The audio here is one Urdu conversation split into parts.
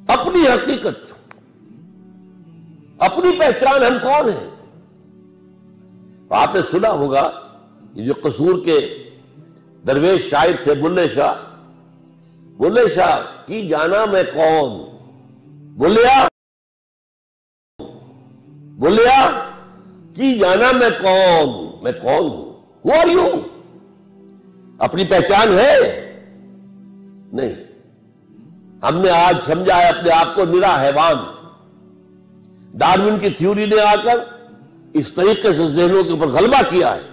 اپنی حقیقت، اپنی پہچان ہم کون ہیں. آپ نے سنا ہوگا یہ جو قصور کے درویش شاعر تھے بلے شاہ، بلے شاہ کی جانا میں کون، بلیا کی جانا میں کون ہوں. Who are you؟ اپنی پہچان ہے نہیں. ہم نے آج سمجھا ہے اپنے آپ کو نرا حیوان. ڈارون کی تھیوری نے آ کر اس طریقے سے ذہنوں کے اوپر غلبہ کیا ہے،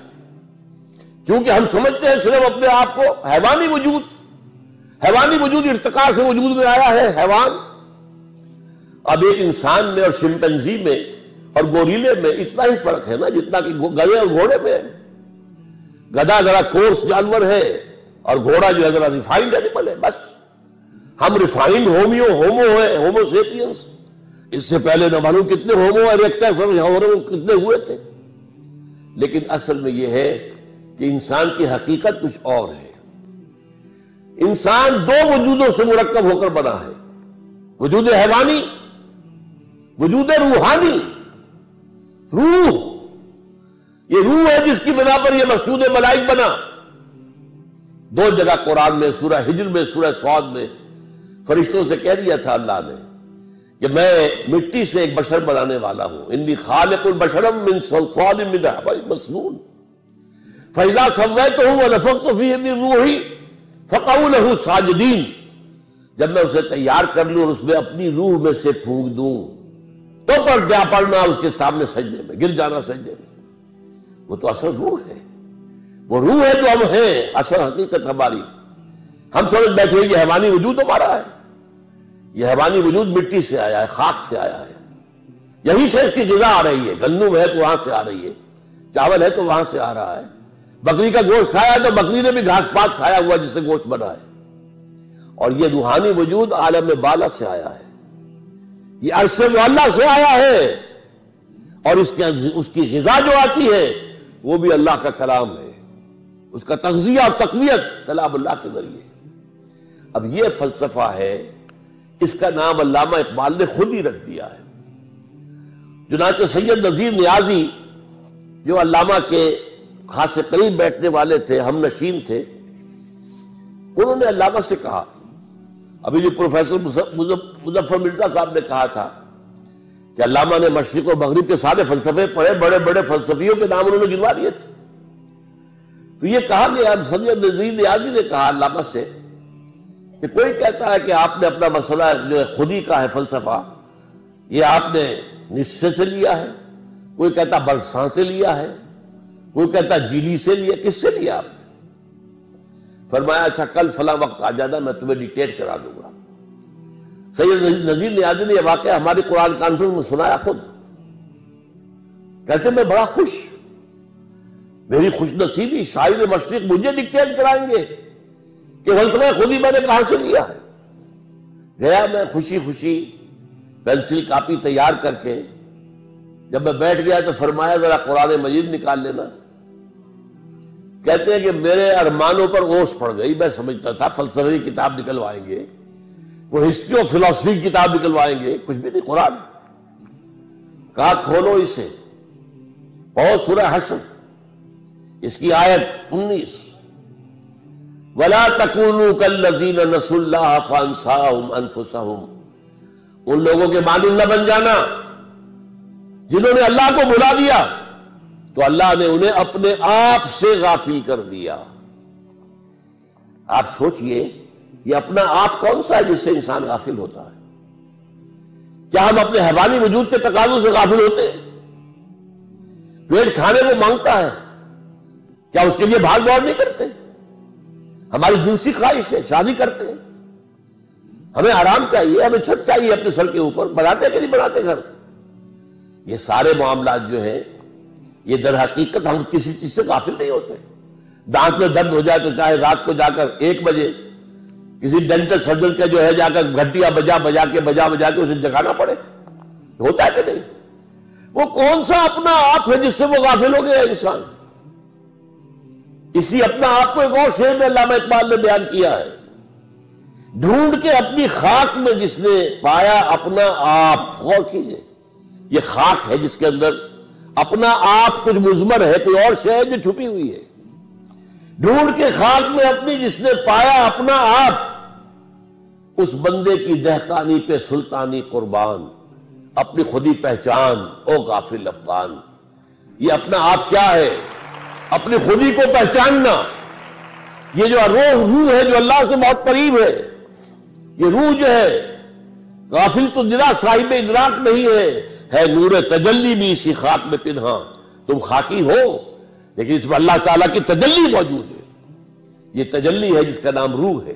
کیونکہ ہم سمجھتے ہیں صرف اپنے آپ کو حیوانی وجود ارتقاء سے وجود میں آیا ہے حیوان. اب ایک انسان میں اور شمپینزی میں اور گوریلے میں اتنا ہی فرق ہے نا جتنا کہ گدھے اور گھوڑے میں ہے. گدھا ذرا کورس جانور ہے اور گھوڑا جو ہے ذرا ریفائنڈ اینیمل ہے. بس ہم ریفائنڈ ہومو سیپینس. اس سے پہلے نہ معلوم کتنے ہومو ایریکٹس اور کتنے ہوئے تھے. لیکن اصل میں یہ ہے کہ انسان کی حقیقت کچھ اور ہے. انسان دو وجودوں سے مرکب ہو کر بنا ہے، وجود حیوانی، وجود روحانی. روح، یہ روح ہے جس کی بنا پر یہ مسجود ملائک بنا. دو جگہ قرآن میں، سورہ ہجر میں، سورہ صاد میں فرشتوں سے کہہ دیا تھا اللہ نے کہ میں مٹی سے ایک بشر بنانے والا ہوں. انی خالق البشر من صلصال من حمأ مسنون فاذا سویتہ ونفخت فیہ من روحی فقعوا لہ ساجدین. جب میں اسے تیار کر لوں اور اس میں اپنی روح میں سے پھونک دوں تو پڑنا اس کے سامنے سجدے میں، گر جانا سجدے میں. وہ تو اصل روح ہے، وہ روح ہے جو ہم ہیں، اصل حقیقت ہماری. ہم سمجھ بیٹھے یہ حیوانی وجود ہمارا ہے. یہ حیوانی وجود مٹی سے آیا ہے، خاک سے آیا ہے. یہی سے اس کی غذا آ رہی ہے. گندم ہے تو وہاں سے آ رہی ہے، چاول ہے تو وہاں سے آ رہا ہے. بکری کا گوشت کھایا ہے تو بکری نے بھی گھاس پات کھایا ہوا جس سے گوشت بنا ہے. اور یہ روحانی وجود عالم بالا سے آیا ہے، یہ عرش معلی سے آیا ہے. اور اس کی غذا جو آتی ہے وہ بھی اللہ کا کلام ہے. اس کا تغذیہ اور تقویت کلام اللہ کے ذریعے. اب یہ فلسفہ ہے، اس کا نام علامہ اقبال نے خود ہی رکھ دیا ہے. چنانچہ سید نذیر نیازی جو علامہ کے خاص قریب بیٹھنے والے تھے، ہم نشین تھے، انہوں نے علامہ سے کہا، ابھی جو پروفیسر مظفر مرزا صاحب نے کہا تھا کہ علامہ نے مشرق و مغرب کے سارے فلسفے پڑھے، بڑے بڑے فلسفیوں کے نام انہوں نے گنوا دیے تھے. تو یہ کہا گیا، سید نذیر نیازی نے کہا علامہ سے کہ کوئی کہتا ہے کہ آپ نے اپنا مسئلہ جو خودی کا ہے فلسفہ، یہ آپ نے نشے سے لیا ہے، کوئی کہتا بلساں سے لیا ہے، کوئی کہتا جیلی سے لیا. کس سے لیا آپ نے؟ فرمایا اچھا کل فلاں وقت آ جانا، میں تمہیں ڈکٹیٹ کرا دوں گا. سید نذیر نیازی نے یہ واقعہ ہماری قرآن کانفرنس میں سنایا خود. کہتے میں بڑا خوش، میری خوش نصیبی، شاعر مشرق مجھے ڈکٹیٹ کرائیں گے کہ فلسفہ خودی میں نے کہاں سے لیا ہے. گیا میں خوشی خوشی پینسل کاپی تیار کر کے، جب میں بیٹھ گیا تو فرمایا ذرا قرآن مجید نکال لینا. کہتے ہیں کہ میرے ارمانوں پر اوس پڑ گئی. میں سمجھتا تھا فلسفے کی کتاب نکلوائیں گے، وہ ہسٹری آف فلاسفی کی کتاب نکلوائیں گے، کچھ بھی نہیں. قرآن کہا کھولو اسے، پڑھو سورہ حشر، اس کی آیت 19، وَلَا تَكُونُوا كَالَّذِينَ نَسُوا اللَّهَ فَأَنسَاهُمْ أَنفُسَهُمْ. ان لوگوں کے مانند نہ بن جانا جنہوں نے اللہ کو بھلا دیا تو اللہ نے انہیں اپنے آپ سے غافل کر دیا. آپ سوچئے یہ اپنا آپ کون سا ہے جس سے انسان غافل ہوتا ہے؟ کیا ہم اپنے حیوانی وجود کے تقاضوں سے غافل ہوتے ہیں؟ پیٹ کھانے کو مانگتا ہے، کیا اس کے لیے بھاگ دوڑ نہیں کرتے؟ ہماری جنسی خواہش ہے، شادی کرتے ہیں، ہمیں آرام چاہیے، ہمیں چھت چاہیے اپنے سر کے اوپر، بناتے کہ نہیں بناتے گھر؟ یہ سارے معاملات جو ہیں یہ در حقیقت ہم کسی چیز سے غافل نہیں ہوتے. دانت میں درد ہو جائے تو چاہے رات کو جا کر 1 بجے کسی ڈینٹل سرجن کے جو ہے جا کر گھنٹیاں بجا کے اسے جگانا پڑے، ہوتا ہے کہ نہیں؟ وہ کون سا اپنا آپ ہے جس سے وہ غافل ہو گیا انسان؟ اسی اپنا آپ کو ایک اور شعر میں علامہ اقبال نے بیان کیا ہے ڈھونڈ کے اپنی خاک میں جس نے پایا اپنا آپ. غور کیجئے، یہ خاک ہے جس کے اندر اپنا آپ کچھ مضمر ہے، کوئی اور شے ہے جو چھپی ہوئی ہے. ڈھونڈ کے خاک میں اپنی جس نے پایا اپنا آپ، اس بندے کی دہقانی پہ سلطانی قربان. اپنی خودی پہچان او غافل افغان. یہ اپنا آپ کیا ہے؟ اپنی خودی کو پہچاننا. یہ جو روح ہے جو اللہ سے بہت قریب ہے، یہ روح جو ہے غافل تو نرا صاحب ادراک نہیں ہے نور تجلی بھی اسی خاک میں پنہاں. تم خاکی ہو لیکن اس میں اللہ تعالیٰ کی تجلی موجود ہے. یہ تجلی ہے جس کا نام روح ہے.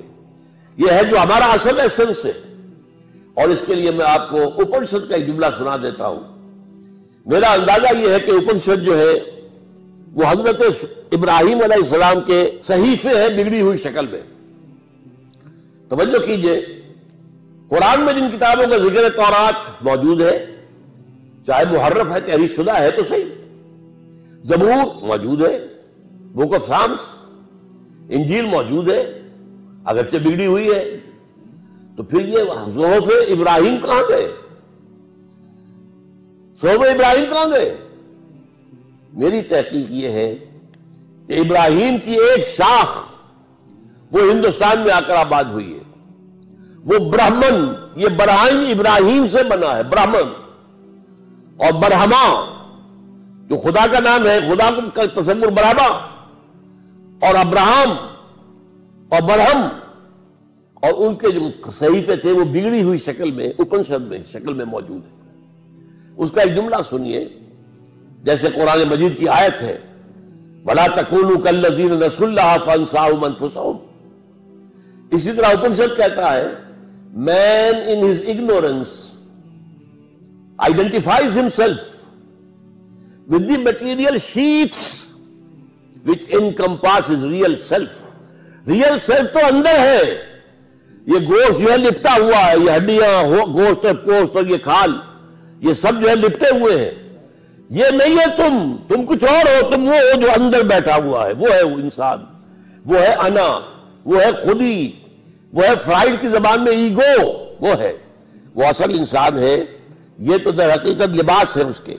یہ ہے جو ہمارا اصل ایسنس ہے. اور اس کے لیے میں آپ کو اپنشد کا ایک جملہ سنا دیتا ہوں. میرا اندازہ یہ ہے کہ اپنشد جو ہے وہ حضرت ابراہیم علیہ السلام کے صحیفے ہیں بگڑی ہوئی شکل میں. توجہ کیجئے، قرآن میں جن کتابوں کا ذکر تورات موجود ہے، چاہے محرف ہے، تحریف شدہ ہے تو صحیح. زبور موجود ہے، بک آف سامس، انجیل موجود ہے اگرچہ بگڑی ہوئی ہے. تو پھر یہ صحف ابراہیم کہاں گئے؟ صحف ابراہیم کہاں گئے؟ میری تحقیق یہ ہے کہ ابراہیم کی ایک شاخ وہ ہندوستان میں آ کر آباد ہوئی ہے. وہ برہمن، یہ برہم ابراہیم سے بنا ہے، برہمن. اور برہما جو خدا کا نام ہے، خدا کا تصور برہما اور ابراہم اور برہم، اور ان کے جو صحیفے تھے وہ بگڑی ہوئی شکل میں اپنشد میں شکل میں موجود ہے. اس کا ایک جملہ سنیے، جیسے قرآن مجید کی آیت ہے وَلَا تَكُونُوا كَالَّذِينَ نَسُوا اللَّهَ فَأَنسَاهُمْ أَنفُسَهُمْ. اسی طرح اپنشد کہتا ہے man in his ignorance identifies himself with the material sheets which encompass his real self. real self تو اندر ہے. یہ گوشت جو ہے لپٹا ہوا ہے، یہ ہڈیاں، گوشت اور پوست اور یہ کھال، یہ سب جو ہے لپٹے ہوئے ہیں. یہ نہیں ہے تم کچھ اور ہو. تم وہ ہو جو اندر بیٹھا ہوا ہے. وہ ہے وہ انسان، وہ ہے انا، وہ ہے خودی، وہ ہے فرائڈ کی زبان میں ایگو. وہ ہے وہ اصل انسان ہے. یہ تو در حقیقت لباس ہے اس کے.